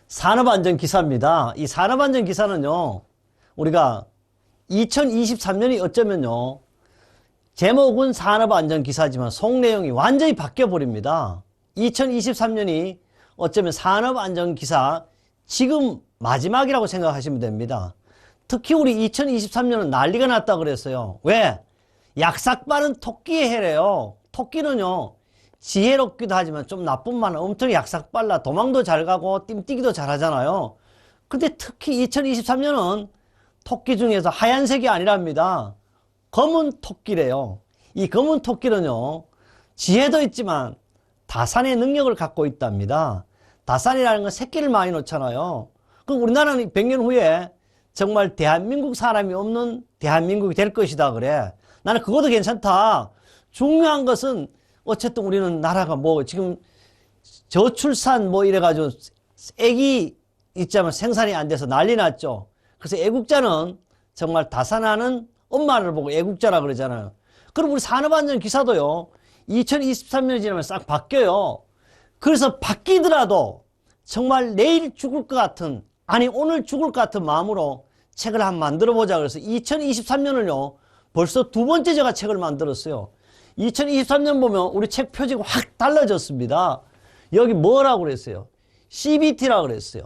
산업안전기사입니다. 이 산업안전기사는요, 우리가 2023년이 어쩌면요, 제목은 산업안전기사지만 속 내용이 완전히 바뀌어버립니다. 2023년이 어쩌면 산업안전기사 지금 마지막이라고 생각하시면 됩니다. 특히 우리 2023년은 난리가 났다 그랬어요. 왜? 약삭빠른 토끼의 해래요. 토끼는요, 지혜롭기도 하지만 좀 나쁜 말은 엄청 약삭빨라 도망도 잘 가고 띵뛰기도 잘 하잖아요. 근데 특히 2023년은 토끼 중에서 하얀색이 아니랍니다. 검은 토끼래요. 이 검은 토끼는요, 지혜도 있지만 다산의 능력을 갖고 있답니다. 다산이라는 건 새끼를 많이 놓잖아요. 그럼 우리나라는 100년 후에 정말 대한민국 사람이 없는 대한민국이 될 것이다 그래. 나는 그것도 괜찮다. 중요한 것은 어쨌든 우리는 나라가 뭐 지금 저출산 뭐 이래가지고 애기 있자면 생산이 안 돼서 난리 났죠. 그래서 애국자는 정말 다산하는 엄마를 보고 애국자라 그러잖아요. 그럼 우리 산업안전 기사도요, 2023년이 지나면 싹 바뀌어요. 그래서 바뀌더라도 정말 내일 죽을 것 같은, 아니 오늘 죽을 것 같은 마음으로 책을 한번 만들어 보자. 그래서 2023년을요 벌써 두 번째 제가 책을 만들었어요. 2023년 보면 우리 책 표지가 확 달라졌습니다. 여기 뭐라고 그랬어요? CBT라고 그랬어요.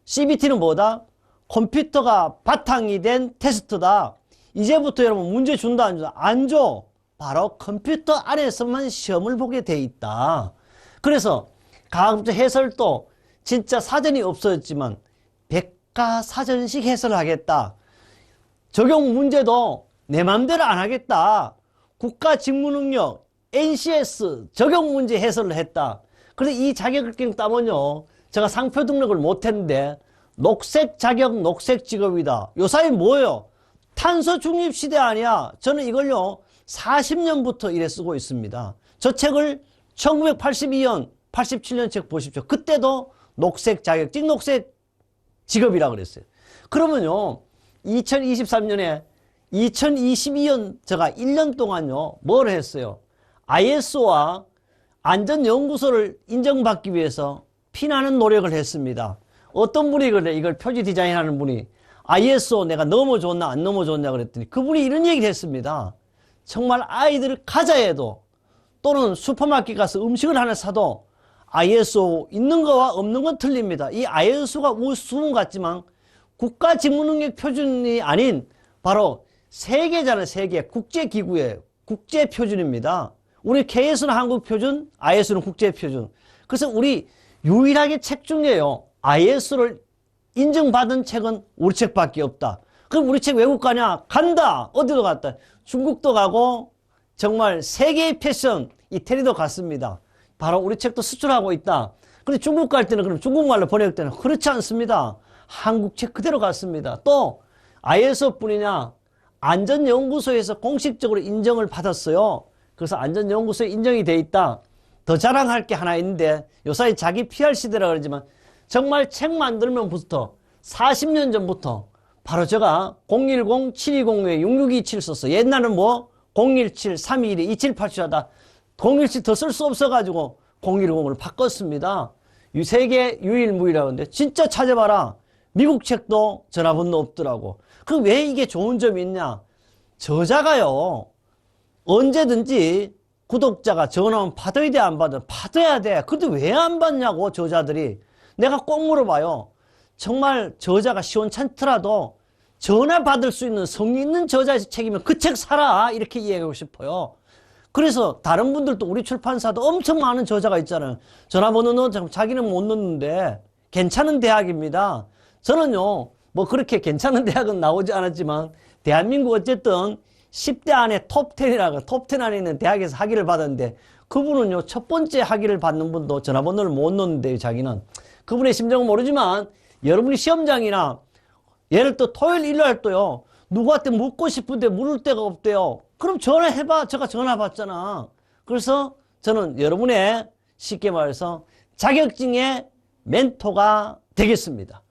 CBT는 뭐다? 컴퓨터가 바탕이 된 테스트다. 이제부터 여러분 문제 준다 안 준다? 안 줘. 바로 컴퓨터 안에서만 시험을 보게 돼 있다. 그래서 가급적 해설도 진짜 사전이 없어졌지만 백과사전식 해설을 하겠다. 적용 문제도 내 맘대로 안 하겠다. 국가직무능력 NCS 적용 문제 해설을 했다. 그래서 이 자격증 따면요, 제가 상표 등록을 못했는데 녹색 자격 녹색 직업이다. 요사이 뭐예요? 탄소 중립 시대 아니야. 저는 이걸요 40년부터 이래 쓰고 있습니다. 저 책을 1982년 87년 책 보십시오. 그때도 녹색 자격증 녹색 직업이라 그랬어요. 그러면요 2023년에 2022년 제가 1년 동안요 뭘 했어요? ISO와 안전연구소를 인정받기 위해서 피나는 노력을 했습니다. 어떤 분이 그래 이걸 표지 디자인하는 분이 ISO 내가 넘어줬나 안 넘어줬냐 그랬더니 그분이 이런 얘기를 했습니다. 정말 아이들 가자해도 또는 슈퍼마켓 가서 음식을 하나 사도 ISO 있는 거와 없는 건 틀립니다. 이 ISO가 우스운 같지만 국가직무능력 표준이 아닌 바로 세계잖아요. 세계 국제기구의 국제표준입니다. 우리 KS는 한국표준, ISO는 국제표준. 그래서 우리 유일하게 책 중에요 ISO를 인정받은 책은 우리 책밖에 없다. 그럼 우리 책 외국 가냐? 간다. 어디도 갔다. 중국도 가고 정말 세계의 패션 이태리도 갔습니다. 바로 우리 책도 수출하고 있다. 근데 중국 갈 때는 그럼 중국말로 번역되는 그렇지 않습니다. 한국 책 그대로 갔습니다. 또 ISO 뿐이냐? 안전연구소에서 공식적으로 인정을 받았어요. 그래서 안전연구소에 인정이 돼 있다. 더 자랑할 게 하나 있는데 요사이 자기 PR 시대라 그러지만 정말 책 만들면부터 40년 전부터 바로 제가 010-720-6627 썼어. 옛날은 뭐 017-321-2787 하다 017 더 쓸 수 없어가지고 010을 바꿨습니다. 세계 유일무이라고 하는데 진짜 찾아봐라. 미국 책도 전화번호 없더라고. 그럼 왜 이게 좋은 점이 있냐? 저자가요 언제든지 구독자가 전화면 받아야 돼 안 받아? 받아야 돼. 근데 왜 안 받냐고 저자들이. 내가 꼭 물어봐요. 정말 저자가 시원찮더라도 전화 받을 수 있는 성의 있는 저자의 책이면 그 책 사라 이렇게 이야기하고 싶어요. 그래서 다른 분들도 우리 출판사도 엄청 많은 저자가 있잖아요. 전화번호 넣어 자기는 못 넣는데 괜찮은 대학입니다. 저는요 뭐 그렇게 괜찮은 대학은 나오지 않았지만 대한민국 어쨌든 10대 안에 톱10이라고 톱10 안에 있는 대학에서 학위를 받았는데 그분은요 첫 번째 학위를 받는 분도 전화번호를 못 넣는데요. 자기는 그분의 심정은 모르지만 여러분이 시험장이나 예를 들어 토요일 일요일 또요 누구한테 묻고 싶은데 물을 데가 없대요. 그럼 전화해봐. 제가 전화 받잖아. 그래서 저는 여러분의 쉽게 말해서 자격증의 멘토가 되겠습니다.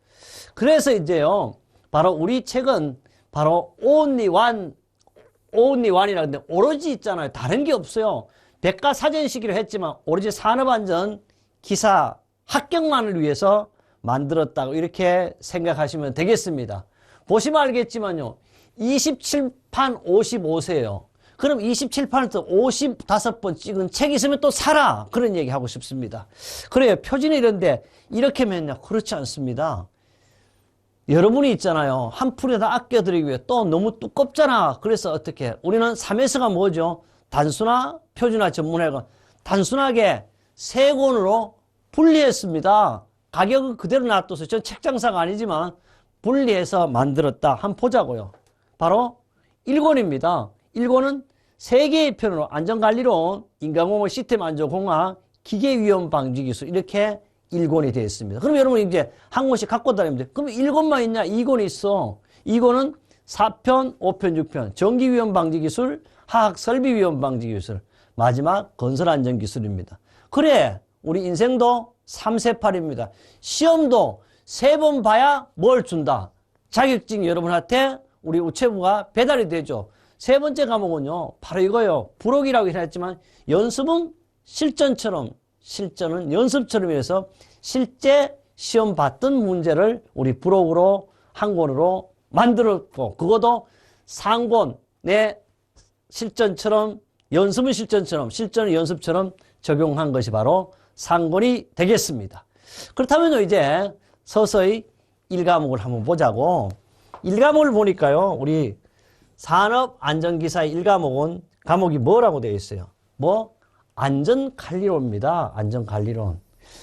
그래서 이제요 바로 우리 책은 바로 only one이라고 하는데 오로지 있잖아요. 다른 게 없어요. 백과사전시기로 했지만 오로지 산업안전 기사 합격만을 위해서 만들었다고 이렇게 생각하시면 되겠습니다. 보시면 알겠지만요. 27판 55세예요. 그럼 27판에서 55번 찍은 책 있으면 또 사라. 그런 얘기 하고 싶습니다. 그래요. 표지는 이런데 이렇게 맨날 그렇지 않습니다. 여러분이 있잖아요. 한 풀에다 아껴드리기 위해 또 너무 두껍잖아. 그래서 어떻게 우리는 3S가 뭐죠? 단순화, 표준화, 전문화가 단순하게 세 권으로 분리했습니다. 가격은 그대로 놔뒀어요. 전 책 장사가 아니지만 분리해서 만들었다. 한번 보자고요. 바로 1권입니다. 1권은 3개의 편으로 안전관리론, 인간공학 시스템 안전공학, 기계위험 방지 기술 이렇게 1권이 되어 있습니다. 그럼 여러분 이제 한 권씩 갖고 다니면 돼. 그럼 1권만 있냐? 2권이 있어. 2권은 4편, 5편, 6편 전기위험 방지 기술, 화학설비위험 방지 기술, 마지막 건설안전 기술입니다. 그래 우리 인생도 3세팔입니다. 시험도 3번 봐야 뭘 준다? 자격증 여러분한테 우리 우체부가 배달이 되죠. 세 번째 과목은요. 바로 이거요. 부록이라고 했지만 연습은 실전처럼 실전은 연습처럼 해서 실제 시험 봤던 문제를 우리 부록으로 한 권으로 만들었고 그것도 상권의 실전처럼 연습은 실전처럼 실전은 연습처럼 적용한 것이 바로 상권이 되겠습니다. 그렇다면 이제 서서히 1과목을 한번 보자고. 1과목을 보니까요. 우리 산업안전기사의 1과목은 과목이 뭐라고 되어 있어요? 뭐? 안전관리론입니다. 안전관리론.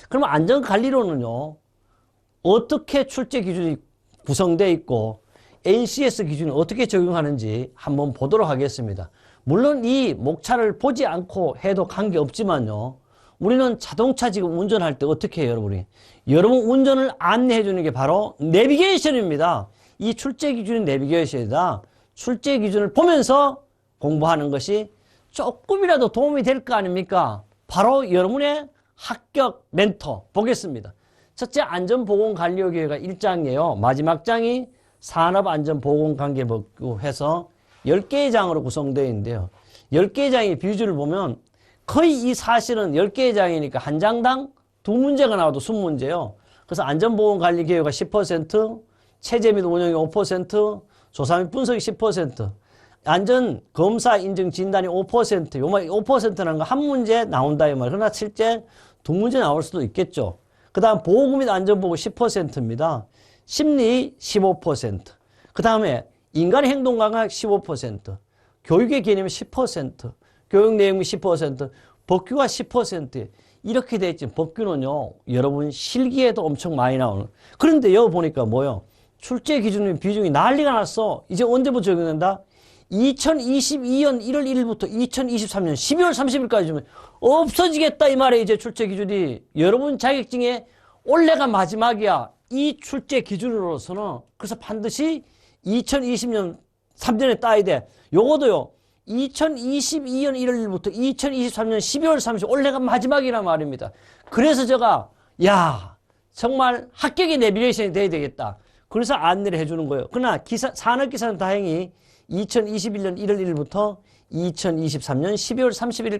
그러면 안전관리론은요. 어떻게 출제 기준이 구성되어 있고 NCS 기준을 어떻게 적용하는지 한번 보도록 하겠습니다. 물론 이 목차를 보지 않고 해도 관계없지만요. 우리는 자동차 지금 운전할 때 어떻게 해요, 여러분이? 여러분 운전을 안내해 주는 게 바로 내비게이션입니다. 이 출제 기준이 내비게이션이다. 출제 기준을 보면서 공부하는 것이 조금이라도 도움이 될 거 아닙니까? 바로 여러분의 합격 멘토 보겠습니다. 첫째, 안전보건관리교육가 1장이에요. 마지막 장이 산업안전보건관계법규 해서 10개의 장으로 구성되어 있는데요. 10개의 장의 비주를 보면 거의 이 사실은 10개의 장이니까 한 장당 2문제가 나와도 20문제예요. 그래서 안전보건관리교육가 10%, 체제 및 운영이 5%, 조사 및 분석이 10%, 안전검사 인증 진단이 5%, 요말 5%라는 거 한 문제 나온다 이 말. 그러나 실제 2문제 나올 수도 있겠죠. 그 다음 보호구 및 안전보고 10%입니다. 심리 15%. 그 다음에 인간의 행동감각 15%, 교육의 개념이 10%, 교육 내용이 10%, 법규가 10%. 이렇게 돼 있지. 법규는요, 여러분 실기에도 엄청 많이 나오는. 그런데 여기 보니까 뭐요? 출제 기준 비중이 난리가 났어. 이제 언제부터 적용된다? 2022년 1월 1일부터 2023년 12월 30일까지 주면 없어지겠다 이 말이에요. 이제 출제 기준이. 여러분 자격증에 올해가 마지막이야. 이 출제 기준으로서는. 그래서 반드시 2020년 3년에 따야 돼. 요거도요. 2022년 1월 1일부터 2023년 12월 30일 올해가 마지막이란 말입니다. 그래서 제가 정말 합격의 내비게이션이 돼야 되겠다. 그래서 안내를 해주는 거예요. 그러나 산업기사는 다행히 2021년 1월 1일부터 2023년 12월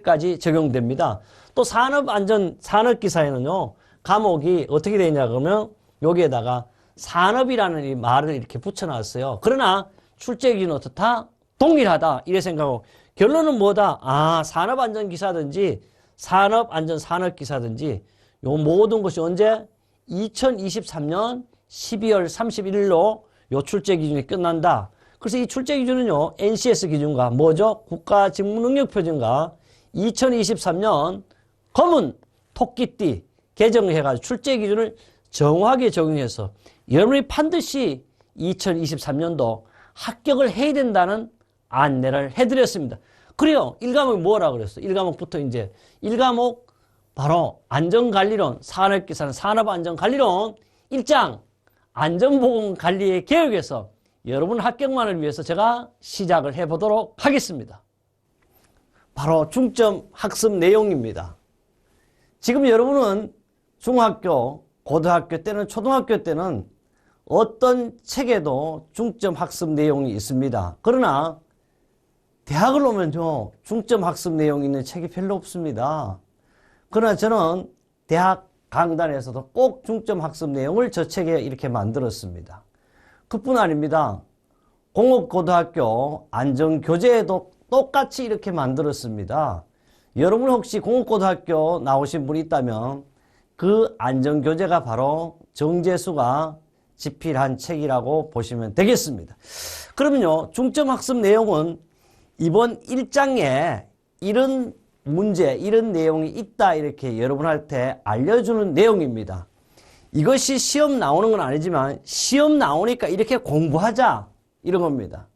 31일까지 적용됩니다. 또 산업기사에는요, 과목이 어떻게 되냐 그러면 여기에다가 산업이라는 이 말을 이렇게 붙여놨어요. 그러나 출제 기준은 어떻다? 동일하다. 이래 생각하고 결론은 뭐다? 산업안전기사든지 산업기사든지 요 모든 것이 언제? 2023년 12월 31일로 요 출제 기준이 끝난다. 그래서 이 출제 기준은요, NCS 기준과 뭐죠? 국가직무능력표준과 2023년 검은 토끼띠 개정을 해가지고 출제 기준을 정확하게 적용해서 여러분이 반드시 2023년도 합격을 해야 된다는 안내를 해드렸습니다. 그래요. 1과목이 뭐라 그랬어? 1과목부터 이제 1과목 바로 안전관리론, 산업기사는 산업안전관리론 1장 안전보건관리의 개혁에서 여러분 합격만을 위해서 제가 시작을 해보도록 하겠습니다. 바로 중점 학습 내용입니다. 지금 여러분은 중학교, 고등학교 때는 초등학교 때는 어떤 책에도 중점 학습 내용이 있습니다. 그러나 대학을 오면요, 중점 학습 내용이 있는 책이 별로 없습니다. 그러나 저는 대학 강단에서도 꼭 중점 학습 내용을 저 책에 이렇게 만들었습니다. 그뿐 아닙니다. 공업고등학교 안전교재에도 똑같이 이렇게 만들었습니다. 여러분 혹시 공업고등학교 나오신 분이 있다면 그 안전교재가 바로 정재수가 집필한 책이라고 보시면 되겠습니다. 그러면요, 중점학습 내용은 이번 1장에 이런 문제, 이런 내용이 있다 이렇게 여러분한테 알려주는 내용입니다. 이것이 시험 나오는 건 아니지만 시험 나오니까 이렇게 공부하자 이런 겁니다.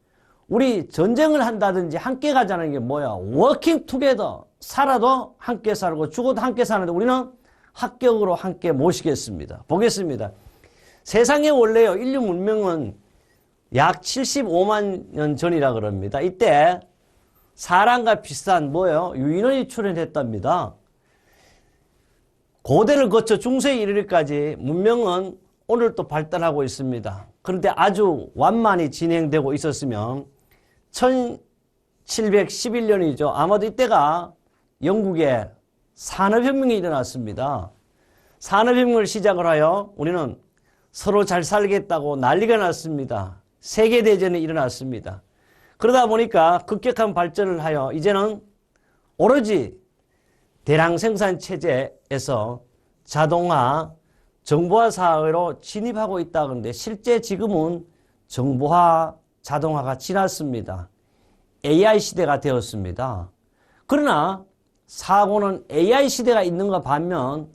우리 전쟁을 한다든지 함께 가자는 게 뭐야? 워킹 투게더. 살아도 함께 살고 죽어도 함께 사는데 우리는 합격으로 함께 모시겠습니다. 보겠습니다. 세상에 원래요, 인류 문명은 약 75만 년 전이라 그럽니다. 이때 사람과 비슷한 뭐예요? 유인원이 출현했답니다. 고대를 거쳐 중세에 이르기까지 문명은 오늘도 발달하고 있습니다. 그런데 아주 완만히 진행되고 있었으면 1711년이죠. 아마도 이때가 영국에 산업혁명이 일어났습니다. 산업혁명을 시작을 하여 우리는 서로 잘 살겠다고 난리가 났습니다. 세계대전이 일어났습니다. 그러다 보니까 급격한 발전을 하여 이제는 오로지 대량 생산 체제에서 자동화, 정보화 사회로 진입하고 있다 그러는데 실제 지금은 정보화, 자동화가 지났습니다. AI 시대가 되었습니다. 그러나 사고는 AI 시대가 있는가 반면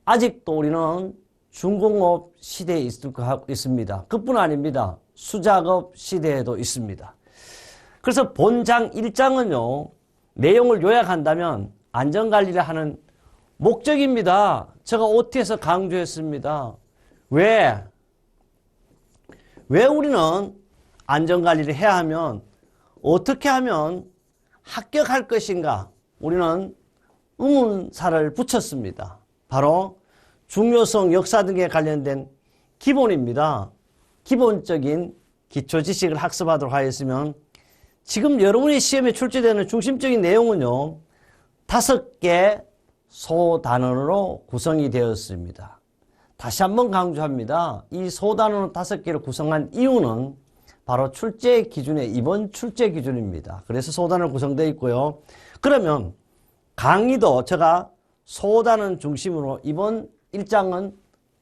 아직도 우리는 중공업 시대에 있습니다. 그뿐 아닙니다. 수작업 시대에도 있습니다. 그래서 본장 1장은요, 내용을 요약한다면 안전관리를 하는 목적입니다. 제가 OT에서 강조했습니다. 왜 우리는 안전관리를 해야 하면 어떻게 하면 합격할 것인가? 우리는 의문사를 붙였습니다. 바로 중요성, 역사 등에 관련된 기본입니다. 기본적인 기초 지식을 학습하도록 하였으면 지금 여러분의 시험에 출제되는 중심적인 내용은요, 5개 소단원으로 구성이 되었습니다. 다시 한번 강조합니다. 이 소단원 5개를 구성한 이유는 바로 출제 기준의 이번 출제 기준입니다. 그래서 소단원 구성되어 있고요. 그러면 강의도 제가 소단원 중심으로 이번 1장은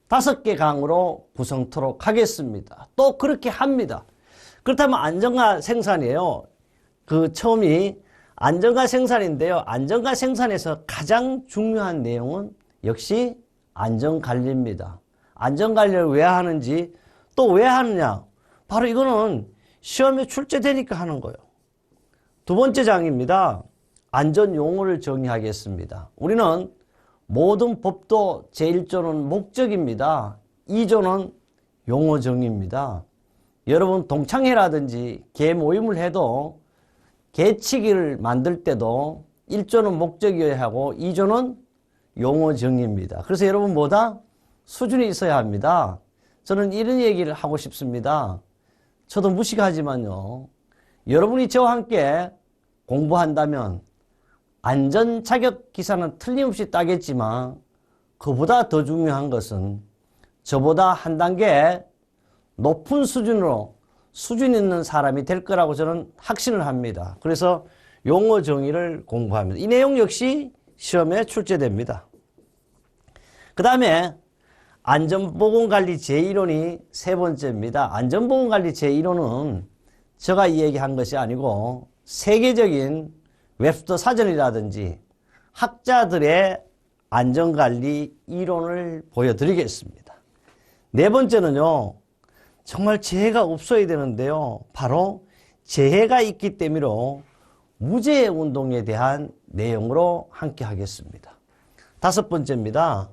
5개 강으로 구성토록 하겠습니다. 또 그렇게 합니다. 그렇다면 안전과 생산이에요. 그 처음이 안전과 생산인데요. 안전과 생산에서 가장 중요한 내용은 역시 안전관리입니다. 안전관리를 왜 하는지, 또 왜 하느냐? 바로 이거는 시험에 출제되니까 하는 거예요. 두 번째 장입니다. 안전용어를 정의하겠습니다. 우리는 모든 법도 제1조는 목적입니다. 2조는 용어 정의입니다. 여러분 동창회라든지 개모임을 해도 개치기를 만들 때도 1조는 목적이어야 하고 2조는 용어 정의입니다. 그래서 여러분 뭐다? 수준이 있어야 합니다. 저는 이런 얘기를 하고 싶습니다. 저도 무식하지만요. 여러분이 저와 함께 공부한다면 안전 자격 기사는 틀림없이 따겠지만 그보다 더 중요한 것은 저보다 한 단계 높은 수준으로 수준 있는 사람이 될 거라고 저는 확신을 합니다. 그래서 용어 정의를 공부합니다. 이 내용 역시 시험에 출제됩니다. 그 다음에 안전보건관리 제1호는 세 번째입니다. 안전보건관리 제1호는 제가 이 얘기한 것이 아니고 세계적인 웹스터 사전이라든지 학자들의 안전관리 이론을 보여드리겠습니다. 네 번째는요, 정말 재해가 없어야 되는데요. 바로 재해가 있기 때문에 무재해 운동에 대한 내용으로 함께 하겠습니다. 다섯 번째입니다.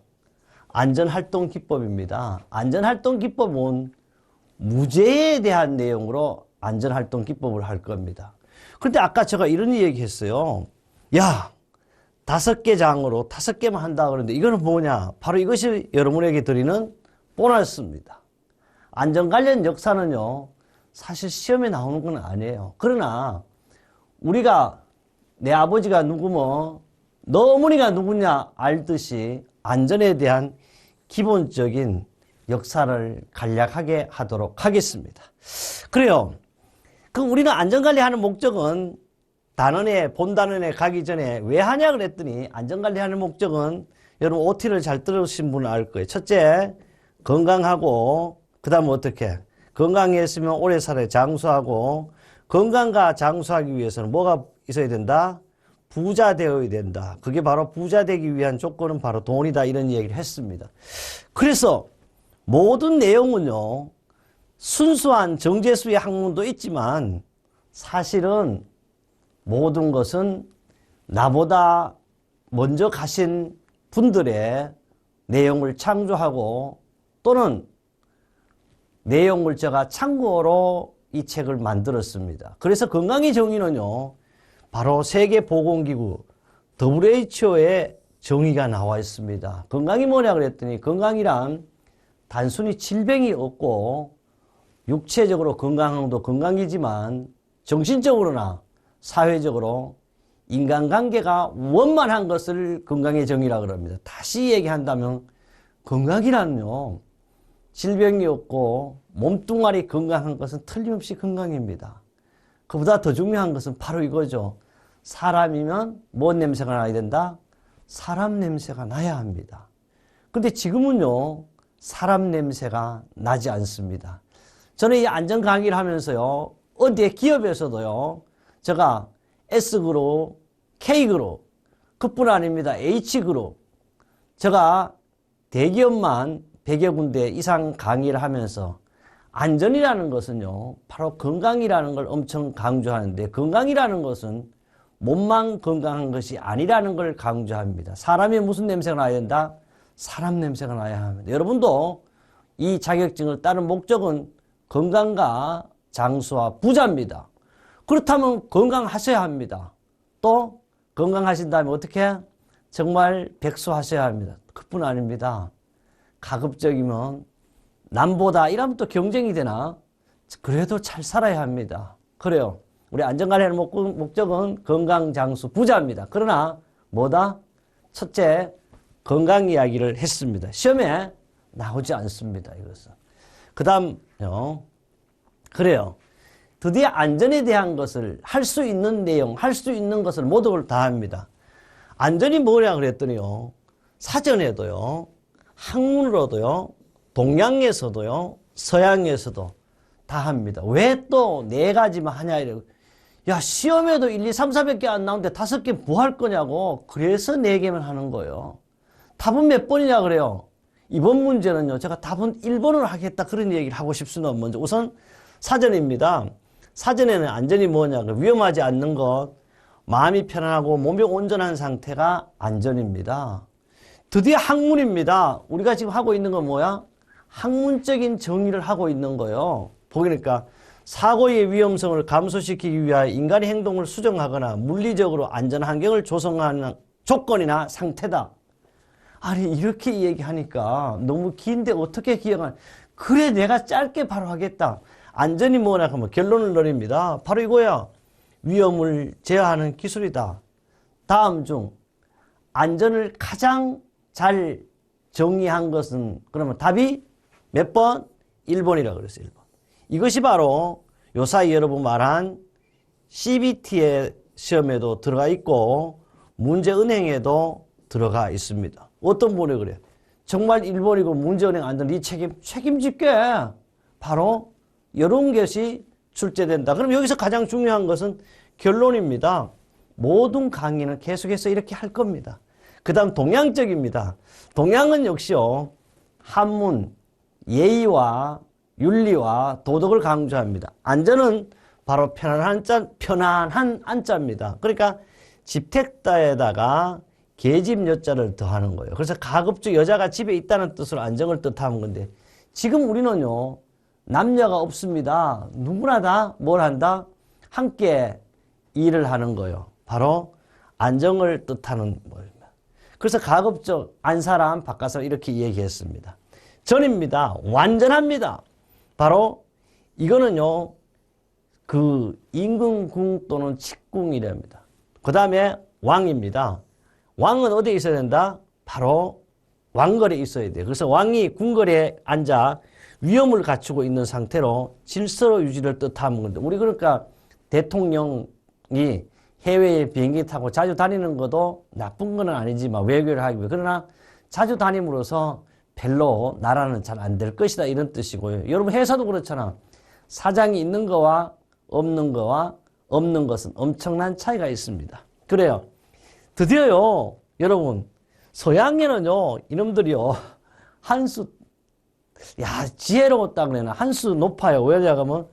안전활동기법입니다. 안전활동기법은 무재해에 대한 내용으로 안전활동기법을 할 겁니다. 그런데 아까 제가 이런 얘기 했어요. 야, 5개 장으로 5개만 한다 그러는데 이거는 뭐냐? 바로 이것이 여러분에게 드리는 보너스입니다. 안전 관련 역사는요, 사실 시험에 나오는 건 아니에요. 그러나 우리가 내 아버지가 누구며 너 어머니가 누구냐 알듯이 안전에 대한 기본적인 역사를 간략하게 하도록 하겠습니다. 그래요. 우리는 안전관리하는 목적은 본단원에 가기 전에 왜 하냐 그랬더니 안전관리하는 목적은 여러분 OT를 잘 들으신 분은 알 거예요. 첫째, 건강하고 그 다음에 어떻게? 건강했으면 오래 살아야 장수하고 건강과 장수하기 위해서는 뭐가 있어야 된다? 부자 되어야 된다. 그게 바로 부자 되기 위한 조건은 바로 돈이다. 이런 얘기를 했습니다. 그래서 모든 내용은요. 순수한 정제수의 학문도 있지만 사실은 모든 것은 나보다 먼저 가신 분들의 내용을 창조하고 또는 내용을 제가 참고로 이 책을 만들었습니다. 그래서 건강의 정의는요. 바로 세계보건기구 WHO의 정의가 나와 있습니다. 건강이 뭐냐 그랬더니 건강이란 단순히 질병이 없고 육체적으로 건강한 것도 건강이지만 정신적으로나 사회적으로 인간관계가 원만한 것을 건강의 정의라고 합니다. 다시 얘기한다면 건강이란요. 질병이 없고 몸뚱아리 건강한 것은 틀림없이 건강입니다. 그보다 더 중요한 것은 바로 이거죠. 사람이면 뭔 냄새가 나야 된다? 사람 냄새가 나야 합니다. 근데 지금은요. 사람 냄새가 나지 않습니다. 저는 이 안전 강의를 하면서요. 어디에 기업에서도요. 제가 S그룹, K그룹, 그뿐 아닙니다. H그룹. 제가 대기업만 100여 군데 이상 강의를 하면서 안전이라는 것은요. 바로 건강이라는 걸 엄청 강조하는데 건강이라는 것은 몸만 건강한 것이 아니라는 걸 강조합니다. 사람이 무슨 냄새가 나야 된다? 사람 냄새가 나야 합니다. 여러분도 이 자격증을 따는 목적은 건강과 장수와 부자입니다. 그렇다면 건강하셔야 합니다. 또 건강하신 다음에 어떻게? 정말 백수하셔야 합니다. 그뿐 아닙니다. 가급적이면 남보다 이러면 또 경쟁이 되나? 그래도 잘 살아야 합니다. 그래요. 우리 안전관리하는 목적은 건강, 장수, 부자입니다. 그러나 뭐다? 첫째, 건강 이야기를 했습니다. 시험에 나오지 않습니다. 이것은. 그 다음요. 그래요. 드디어 안전에 대한 것을 할 수 있는 내용, 할 수 있는 것을 모두를 다 합니다. 안전이 뭐냐 그랬더니요. 사전에도요. 학문으로도요. 동양에서도요. 서양에서도 다 합니다. 왜 또 네 가지만 하냐 이래요. 야 시험에도 1, 2, 3, 400개 안 나오는데 5개 뭐 할 거냐고. 그래서 4개만 하는 거예요. 답은 몇 번이냐 그래요. 이번 문제는요. 제가 답은 1번으로 하겠다 그런 얘기를 하고 싶습니다. 먼저 우선 사전입니다. 사전에는 안전이 뭐냐. 위험하지 않는 것, 마음이 편안하고 몸이 온전한 상태가 안전입니다. 드디어 학문입니다. 우리가 지금 하고 있는 건 뭐야? 학문적인 정의를 하고 있는 거예요. 보니까 사고의 위험성을 감소시키기 위하여 인간의 행동을 수정하거나 물리적으로 안전 환경을 조성하는 조건이나 상태다. 아니 이렇게 얘기하니까 너무 긴데 어떻게 기억하냐. 그래 내가 짧게 바로 하겠다. 안전이 뭐냐 하면 결론을 내립니다. 바로 이거야. 위험을 제어하는 기술이다. 다음 중 안전을 가장 잘 정의한 것은 그러면 답이 몇 번? 1번이라고 그랬어요. 1번. 이것이 바로 요 사이 여러분 말한 CBT의 시험에도 들어가 있고 문제은행에도 들어가 있습니다. 어떤 분이 그래요? 정말 1번이고 문제은행 안전 네 책임질게. 바로 이런 것이 출제된다. 그럼 여기서 가장 중요한 것은 결론입니다. 모든 강의는 계속해서 이렇게 할 겁니다. 그 다음 동양적입니다. 동양은 역시요. 한문, 예의와 윤리와 도덕을 강조합니다. 안전은 바로 편안한 안자입니다. 그러니까 집택다에다가 계집 여자를 더하는 거예요. 그래서 가급적 여자가 집에 있다는 뜻으로 안정을 뜻하는 건데 지금 우리는요. 남녀가 없습니다. 누구나 다 뭘 한다? 함께 일을 하는 거예요. 바로 안정을 뜻하는 거입니다. 그래서 가급적 안 사람 바꿔서 이렇게 얘기했습니다. 전입니다. 완전합니다. 바로 이거는요. 그 임금궁 또는 칙궁이랍니다. 그 다음에 왕입니다. 왕은 어디에 있어야 된다? 바로 왕거리에 있어야 돼요. 그래서 왕이 궁궐에 앉아 위엄을 갖추고 있는 상태로 질서 유지를 뜻하는 건데, 우리 그러니까 대통령이 해외에 비행기 타고 자주 다니는 것도 나쁜 건 아니지만 외교를 하기 위해. 그러나 자주 다님으로써 별로 나라는 잘 안 될 것이다, 이런 뜻이고요. 여러분 회사도 그렇잖아. 사장이 있는 거와 없는 거와 없는 것은 엄청난 차이가 있습니다. 그래요. 드디어요, 여러분, 서양에는요, 이놈들이요, 한수, 야, 지혜로웠다 그래나. 한수 높아요. 왜냐하면,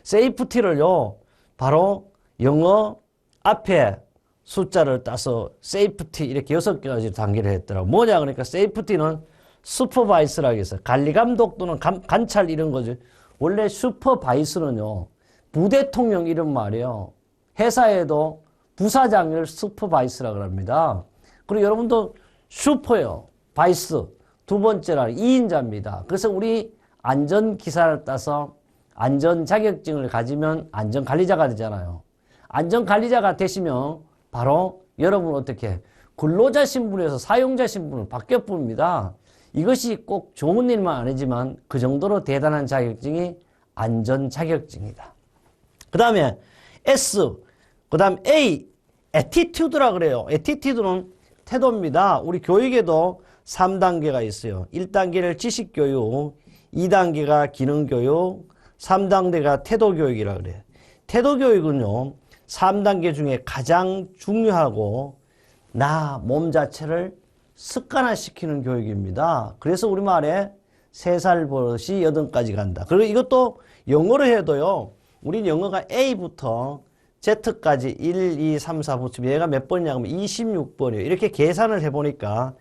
세이프티를요, 바로 영어 앞에 숫자를 따서 세이프티 이렇게 6개까지 단계를 했더라고. 뭐냐, 그러니까 세이프티는 슈퍼바이스라고 해서 관리 감독 또는 관찰 이런 거죠. 원래 슈퍼바이스는요, 부대통령 이런 말이에요. 회사에도 부사장을 슈퍼바이스라고 합니다. 그리고 여러분도 슈퍼요. 바이스. 두 번째라 2인자입니다. 그래서 우리 안전기사를 따서 안전 자격증을 가지면 안전관리자가 되잖아요. 안전관리자가 되시면 바로 여러분 어떻게 근로자 신분에서 사용자 신분을 바뀌어 봅니다. 이것이 꼭 좋은 일만 아니지만 그 정도로 대단한 자격증이 안전 자격증이다. 그 다음에 S, 그 다음 A, 에티튜드라 그래요. 에티튜드는 태도입니다. 우리 교육에도 3단계가 있어요. 1단계를 지식교육, 2단계가 기능교육, 3단계가 태도교육이라 그래요. 태도교육은요, 3단계 중에 가장 중요하고 나 몸 자체를 습관화시키는 교육입니다. 그래서 우리말에 3살 버릇이 8까지 간다. 그리고 이것도 영어로 해도요, 우리 영어가 A부터 Z까지 1, 2, 3, 4 붙이면 얘가 몇 번이냐면 26번이에요. 이렇게 계산을 해보니까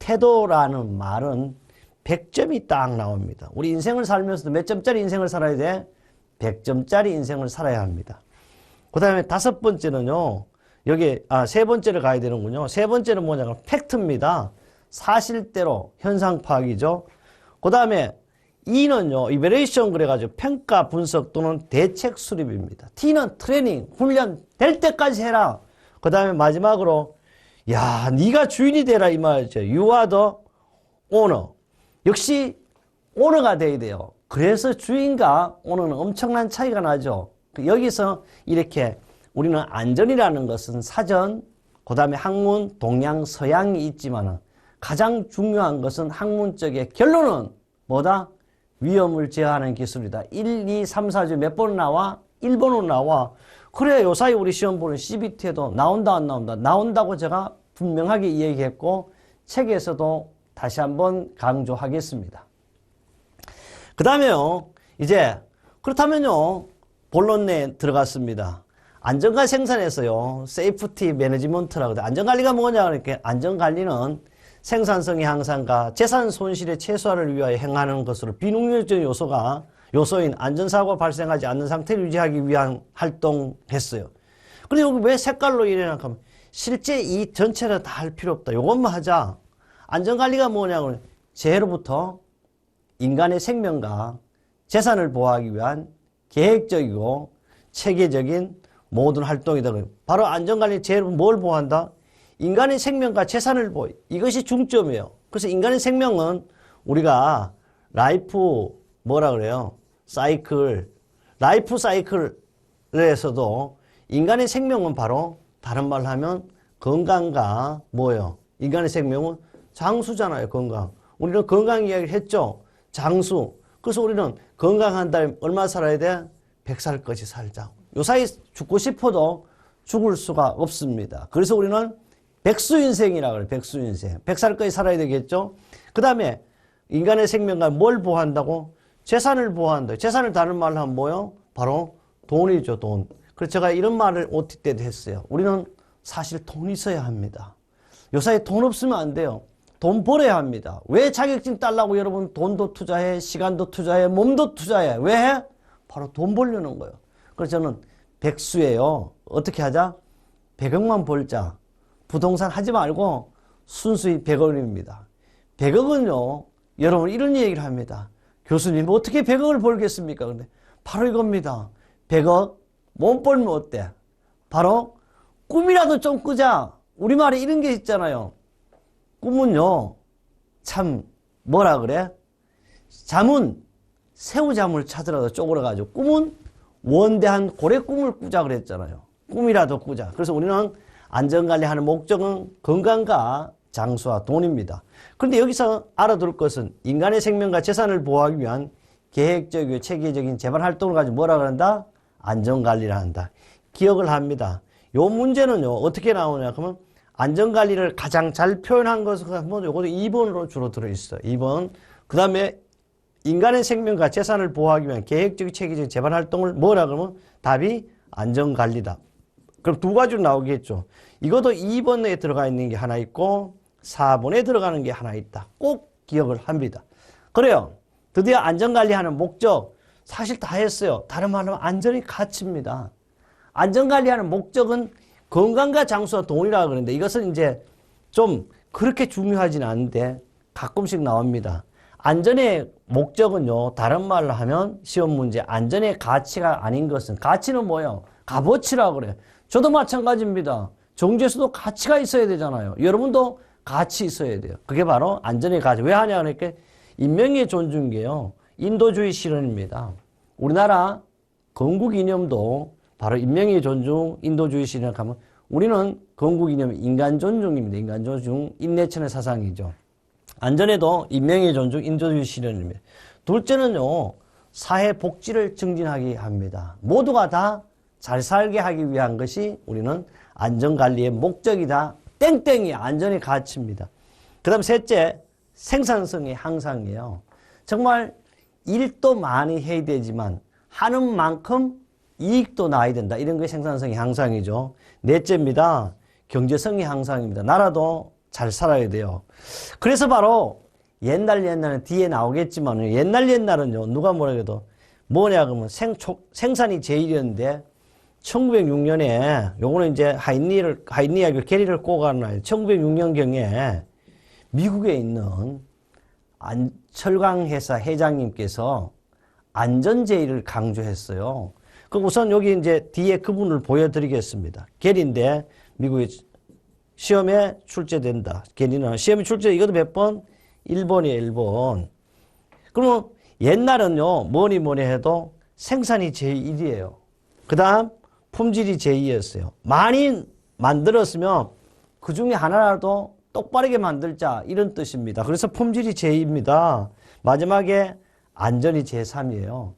태도라는 말은 100점이 딱 나옵니다. 우리 인생을 살면서도 몇 점짜리 인생을 살아야 돼? 100점짜리 인생을 살아야 합니다. 그 다음에 5번째는요, 여기, 세 번째를 가야 되는군요. 세 번째는 뭐냐면 팩트입니다. 사실대로 현상 파악이죠. 그 다음에 E는요, 이베레이션 그래가지고 평가 분석 또는 대책 수립입니다. T는 트레이닝, 훈련 될 때까지 해라. 그 다음에 마지막으로, 야, 네가 주인이 되라 이 말이죠. You are the owner. 역시 오너가 돼야 돼요. 그래서 주인과 오너는 엄청난 차이가 나죠. 여기서 이렇게 우리는 안전이라는 것은 사전, 그 다음에 학문, 동양, 서양이 있지만 가장 중요한 것은 학문적의 결론은 뭐다? 위험을 제어하는 기술이다. 1, 2, 3, 4주 몇 번 나와? 1번으로 나와. 그래, 요사이 우리 시험 보는 CBT에도 나온다, 안 나온다? 나온다고 제가 분명하게 이야기했고, 책에서도 다시 한번 강조하겠습니다. 그 다음에요, 이제, 그렇다면요, 본론에 들어갔습니다. 안전관 생산에서요, 세이프티 매니지먼트라고 해요. 안전관리가 뭐냐, 그러니까 안전관리는 생산성의 향상과 재산 손실의 최소화를 위하여 행하는 것으로 비능률적 요소인 안전사고가 발생하지 않는 상태를 유지하기 위한 활동했어요. 그런데 여기 왜 색깔로 이래나 하면 실제 이 전체를 다 할 필요 없다. 요것만 하자. 안전관리가 뭐냐면 재해로부터 인간의 생명과 재산을 보호하기 위한 계획적이고 체계적인 모든 활동이다. 바로 안전관리 재해로 뭘 보호한다? 인간의 생명과 재산을 보호. 이것이 중점이에요. 그래서 인간의 생명은 우리가 뭐라 그래요? 라이프 사이클에서도 인간의 생명은 바로 다른 말로 하면 건강과 뭐예요? 인간의 생명은 장수잖아요, 건강. 우리는 건강 이야기를 했죠? 장수. 그래서 우리는 건강한 달 얼마 살아야 돼? 100살까지 살자. 요사이 죽고 싶어도 죽을 수가 없습니다. 그래서 우리는 백수인생이라고 그래요. 백수인생. 100살까지 살아야 되겠죠? 그 다음에 인간의 생명과 뭘 보호한다고? 재산을 보호한다. 재산을 다른 말로 하면 뭐요? 바로 돈이죠, 돈. 그래서 제가 이런 말을 OT 때도 했어요. 우리는 사실 돈 있어야 합니다. 요사이 돈 없으면 안 돼요. 돈 벌어야 합니다. 왜 자격증 따려고 여러분 돈도 투자해, 시간도 투자해, 몸도 투자해. 왜 해? 바로 돈 벌려는 거예요. 그래서 저는 백수예요. 어떻게 하자? 100억만 벌자. 부동산 하지 말고 순수히 100억입니다. 100억은요, 여러분 이런 얘기를 합니다. 교수님, 어떻게 100억을 벌겠습니까? 근데 바로 이겁니다. 100억, 못 벌면 어때? 바로 꿈이라도 좀 꾸자. 우리말에 이런 게 있잖아요. 꿈은요, 참 뭐라 그래? 잠은 새우잠을 찾으라도 쪼그려가지고 꿈은 원대한 고래 꿈을 꾸자 그랬잖아요. 꿈이라도 꾸자. 그래서 우리는 안전관리하는 목적은 건강과 장수와 돈입니다. 그런데 여기서 알아둘 것은 인간의 생명과 재산을 보호하기 위한 계획적이고 체계적인 재발 활동을 가지고 뭐라 그런다? 안전관리를 한다. 기억을 합니다. 요 문제는요, 어떻게 나오냐? 그러면 안전관리를 가장 잘 표현한 것은 뭐 요것도 2번으로 주로 들어있어요. 2번. 그 다음에 인간의 생명과 재산을 보호하기 위한 계획적인 체계적인 재발 활동을 뭐라 그러면 답이 안전관리다. 그럼 두 가지로 나오겠죠. 이것도 2번에 들어가 있는 게 하나 있고 4번에 들어가는 게 하나 있다. 꼭 기억을 합니다. 그래요. 드디어 안전관리하는 목적 사실 다 했어요. 다른 말로 하면 안전이 가치입니다. 안전관리하는 목적은 건강과 장수와 돈이라고 그러는데 이것은 이제 좀 그렇게 중요하진 않은데 가끔씩 나옵니다. 안전의 목적은요, 다른 말로 하면 시험 문제 안전의 가치가 아닌 것은 가치는 뭐예요? 값어치라고 그래요. 저도 마찬가지입니다. 정제수도 가치가 있어야 되잖아요. 여러분도 가치 있어야 돼요. 그게 바로 안전의 가치. 왜 하냐 그러니까 인명의 존중이에요. 인도주의 실현입니다. 우리나라 건국 이념도 바로 인명의 존중, 인도주의 실현 하면 우리는 건국 이념 인간 존중입니다. 인간 존중, 인내천의 사상이죠. 안전에도 인명의 존중, 인도주의 실현입니다. 둘째는요, 사회 복지를 증진하게 합니다. 모두가 다 잘 살게 하기 위한 것이 우리는 안전관리의 목적이다. 땡땡이 안전의 가치입니다. 그 다음 셋째, 생산성의 향상이에요. 정말 일도 많이 해야 되지만 하는 만큼 이익도 나야 된다. 이런 게 생산성의 향상이죠. 넷째입니다. 경제성의 향상입니다. 나라도 잘 살아야 돼요. 그래서 바로 옛날은 뒤에 나오겠지만 옛날은요 누가 뭐라 해도 뭐냐 그러면 생산이 제일이었는데 1906년에 요거는 이제 하이니하고 게리를 꼬가는 날 1906년경에 미국에 있는 철강 회사 회장님께서 안전제의를 강조했어요. 그 우선 여기 이제 뒤에 그분을 보여드리겠습니다. 게리인데 미국의 시험에 출제된다. 게리는 시험에 출제 이것도 몇 번? 1번이에요, 1번. 그러면 옛날은요, 뭐니 해도 생산이 제1이에요. 그 다음, 품질이 제2였어요. 많이 만들었으면 그 중에 하나라도 똑바르게 만들자. 이런 뜻입니다. 그래서 품질이 제2입니다. 마지막에 안전이 제3이에요.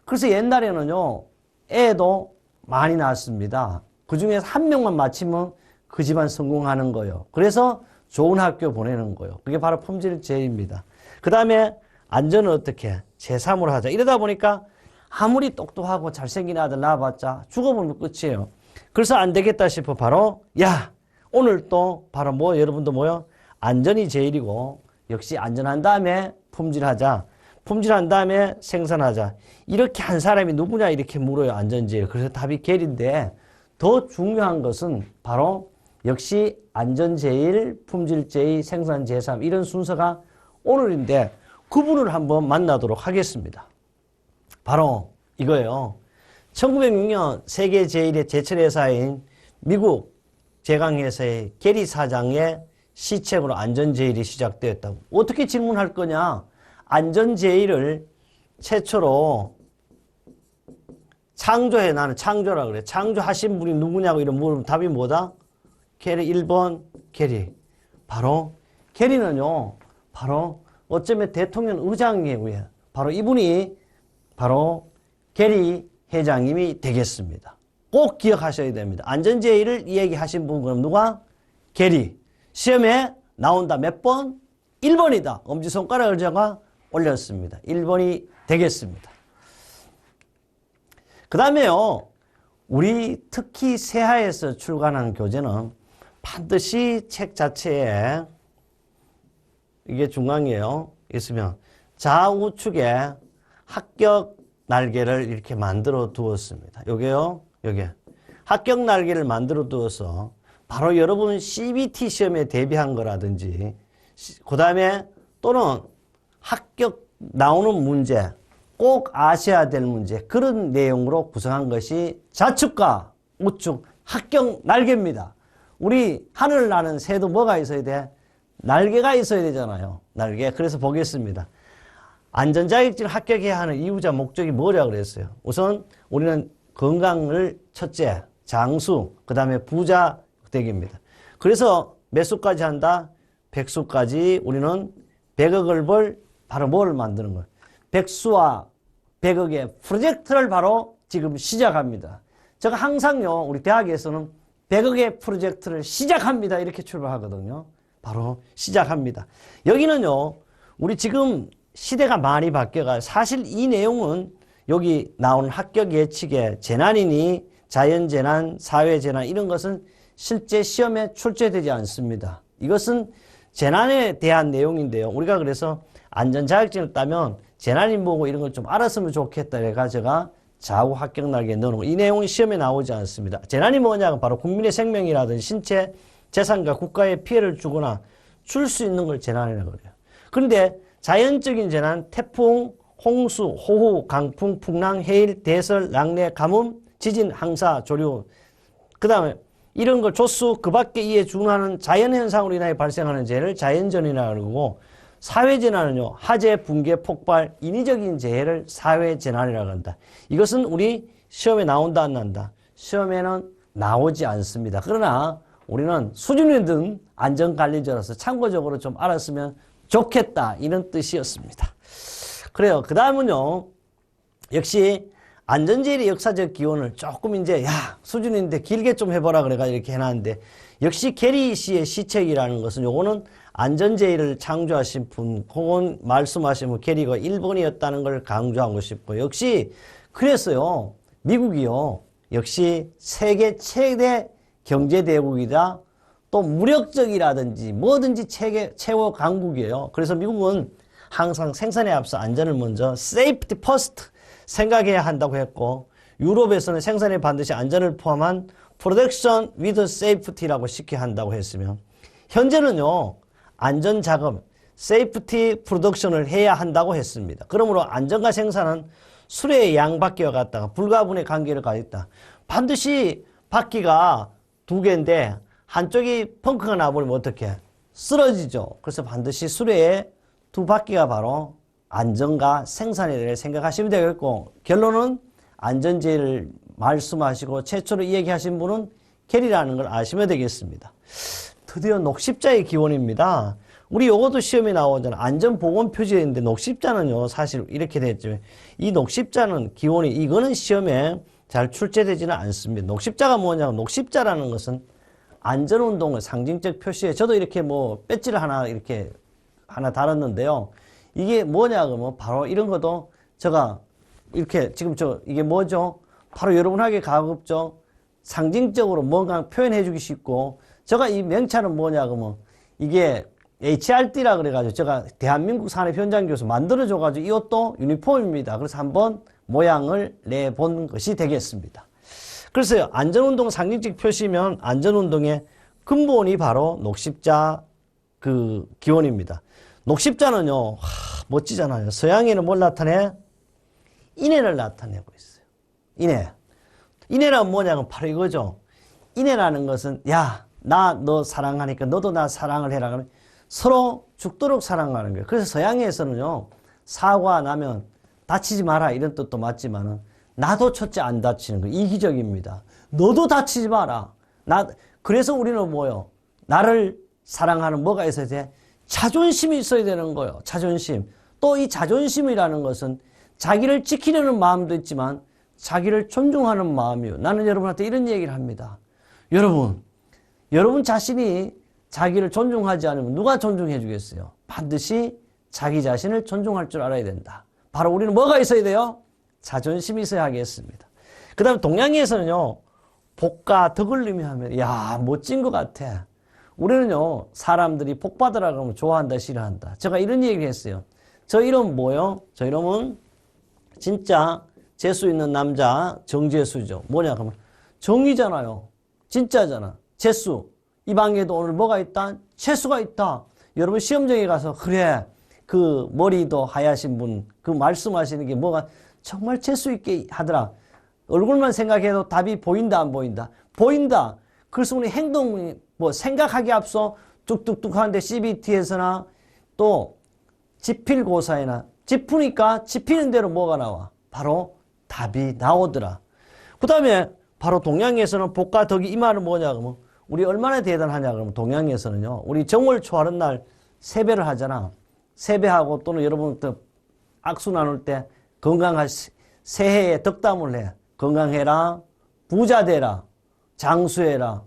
그래서 옛날에는요, 애도 많이 낳았습니다. 그 중에서 한 명만 맞히면 그 집안 성공하는 거예요. 그래서 좋은 학교 보내는 거예요. 그게 바로 품질 제2입니다. 그 다음에 안전은 어떻게? 제3으로 하자. 이러다 보니까 아무리 똑똑하고 잘생긴 아들 낳아봤자 죽어보면 끝이에요. 그래서 안 되겠다 싶어 바로 야 오늘 또 바로 뭐 여러분도 뭐요? 안전이 제일이고 역시 안전한 다음에 품질하자. 품질한 다음에 생산하자. 이렇게 한 사람이 누구냐 이렇게 물어요. 안전제일. 그래서 답이 계리인데 더 중요한 것은 바로 역시 안전제일, 품질제일, 생산제3 이런 순서가 오늘인데 그분을 한번 만나도록 하겠습니다. 바로 이거예요. 1906년 세계 제1의 제철회사인 미국 제강회사의 게리 사장의 시책으로 안전제일이 시작되었다고. 어떻게 질문할 거냐? 안전제일을 최초로 창조해. 나는 창조라 그래. 창조하신 분이 누구냐고 이런 물으면 답이 뭐다? 게리 1번 게리. 바로 게리는요. 바로 어쩌면 대통령 의장이에요. 바로 이분이 바로 게리 회장님이 되겠습니다. 꼭 기억하셔야 됩니다. 안전제의를 이야기하신 분은 그럼 누가? 게리. 시험에 나온다. 몇 번? 1번이다. 엄지손가락을 제가 올렸습니다. 1번이 되겠습니다. 그 다음에요. 우리 특히 세하에서 출간한 교재는 반드시 책 자체에 이게 중앙이에요. 있으면 좌우측에 합격 날개를 이렇게 만들어 두었습니다. 요게요. 요게 합격 날개를 만들어 두어서 바로 여러분 CBT 시험에 대비한 거라든지 그 다음에 또는 합격 나오는 문제 꼭 아셔야 될 문제 그런 내용으로 구성한 것이 좌측과 우측 합격 날개입니다. 우리 하늘 나는 새도 뭐가 있어야 돼? 날개가 있어야 되잖아요. 날개. 그래서 보겠습니다. 안전자격증을 합격해야 하는 이유자 목적이 뭐라 그랬어요? 우선 우리는 건강을 첫째, 장수, 그 다음에 부자 되기입니다. 그래서 몇 수까지 한다? 100수까지 우리는 100억을 벌 바로 뭐를 만드는 거예요? 100수와 100억의 프로젝트를 바로 지금 시작합니다. 제가 항상요, 우리 대학에서는 100억의 프로젝트를 시작합니다. 이렇게 출발하거든요. 바로 시작합니다. 여기는요, 우리 지금 시대가 많이 바뀌어가 사실 이 내용은 여기 나오는 합격 예측의 재난이니 자연재난, 사회재난 이런 것은 실제 시험에 출제되지 않습니다. 이것은 재난에 대한 내용인데요. 우리가 그래서 안전자격증을 따면 재난이 뭐고 이런 걸 좀 알았으면 좋겠다 해가 제가 좌우 합격 날개에 넣어놓은 이 내용이 시험에 나오지 않습니다. 재난이 뭐냐면 바로 국민의 생명이라든지 신체, 재산과 국가에 피해를 주거나 줄 수 있는 걸 재난이라고 그래요. 그런데 자연적인 재난, 태풍, 홍수, 호우, 강풍, 풍랑, 해일, 대설, 낙뢰, 가뭄, 지진, 항사, 조류, 그 다음에 이런 걸 조수, 그 밖에 이에 준하는 자연현상으로 인하여 발생하는 재해를 자연재난이라고 그러고, 사회재난은요, 화재, 붕괴, 폭발, 인위적인 재해를 사회재난이라고 한다. 이것은 우리 시험에 나온다, 안 난다? 시험에는 나오지 않습니다. 그러나 우리는 수준이 있는 안전관리자로서 참고적으로 좀 알았으면 좋겠다. 이런 뜻이었습니다. 그래요. 그 다음은요, 역시 안전제일의 역사적 기원을 조금 이제, 수준인데 길게 좀 해보라 그래가 이렇게 해놨는데, 역시 게리 씨의 시책이라는 것은 요거는 안전제일을 창조하신 분, 혹은 말씀하신 게리가 일본이었다는 걸 강조하고 싶고, 역시 그랬어요. 미국이요. 역시 세계 최대 경제대국이다. 또 무력적이라든지 뭐든지 최고 강국이에요. 그래서 미국은 항상 생산에 앞서 안전을 먼저 safety first 생각해야 한다고 했고, 유럽에서는 생산에 반드시 안전을 포함한 production with safety라고 쉽게 한다고 했으면, 현재는요, 안전 작업, safety production을 해야 한다고 했습니다. 그러므로 안전과 생산은 수레의 양바퀴와 같다가 불가분의 관계를 가졌다. 반드시 바퀴가 두 개인데 한쪽이 펑크가 나버리면 어떻게? 쓰러지죠. 그래서 반드시 수레의 두 바퀴가 바로 안전과 생산에 대해 생각하시면 되겠고, 결론은 안전제를 말씀하시고 최초로 이 얘기하신 분은 게리라는 걸 아시면 되겠습니다. 드디어 녹십자의 기원입니다. 우리 요것도 시험에 나오잖아요. 안전보건표지인데 녹십자는요, 사실 이렇게 됐죠. 이 녹십자는 기원이, 이거는 시험에 잘 출제되지는 않습니다. 녹십자가 뭐냐면, 녹십자라는 것은 안전운동의 상징적 표시에, 저도 이렇게 뭐 배지를 이렇게 하나 달았는데요. 이게 뭐냐 그러면 바로 이런 것도 제가 이렇게 지금 이게 뭐죠? 바로 여러분에게 가급적 상징적으로 뭔가 표현해 주기 쉽고, 제가 이 명찰은 뭐냐 그러면 이게 HRD라 그래가지고 제가 대한민국 산업 현장 교수 만들어줘가지고 이것도 유니폼입니다. 그래서 한번 모양을 내본 것이 되겠습니다. 그래서 안전운동 상징적 표시면 안전운동의 근본이 바로 녹십자 그 기원입니다. 녹십자는요, 멋지잖아요. 서양에는 뭘 나타내? 인애를 나타내고 있어요. 인애. 인애란 뭐냐면 바로 이거죠. 인애라는 것은, 나 너 사랑하니까 너도 나 사랑을 해라. 그러면 서로 죽도록 사랑하는 거예요. 그래서 서양에서는요, 사고가 나면 다치지 마라 이런 뜻도 맞지만은, 나도 첫째 안 다치는 거 이기적입니다. 너도 다치지 마라. 그래서 우리는 뭐요? 나를 사랑하는 뭐가 있어야 돼? 자존심이 있어야 되는 거예요. 자존심. 또 이 자존심이라는 것은 자기를 지키려는 마음도 있지만 자기를 존중하는 마음이에요. 나는 여러분한테 이런 얘기를 합니다. 여러분 자신이 자기를 존중하지 않으면 누가 존중해 주겠어요? 반드시 자기 자신을 존중할 줄 알아야 된다. 바로 우리는 뭐가 있어야 돼요? 자존심이 있어야 하겠습니다. 그 다음에 동양에서는요, 복과 덕을 의미하면, 멋진 것 같아. 우리는요, 사람들이 복 받으라 그러면 좋아한다, 싫어한다. 제가 이런 얘기를 했어요. 저 이름 뭐요? 저 이름은 진짜 재수 있는 남자 정재수죠. 뭐냐 그러면 정이잖아요. 진짜잖아. 재수. 이 방에도 오늘 뭐가 있다? 재수가 있다. 여러분 시험장에 가서 그래, 그 머리도 하얗신 분, 그 말씀하시는 게 뭐가 정말 재수 있게 하더라. 얼굴만 생각해도 답이 보인다, 안 보인다? 보인다. 그래서 우리 행동이 생각하기 앞서 뚝뚝뚝 하는데 CBT에서나 또 지필고사에나 짚으니까 짚히는 대로 뭐가 나와? 바로 답이 나오더라. 그 다음에 바로 동양에서는 복과 덕이 이 말은 뭐냐 그러면 우리 얼마나 대단하냐 그러면 동양에서는요. 우리 정월 초하는 날 세배를 하잖아. 세배하고 또는 여러분 또 악수 나눌 때 건강할 새해에 덕담을 해. 건강해라. 부자 되라. 장수해라.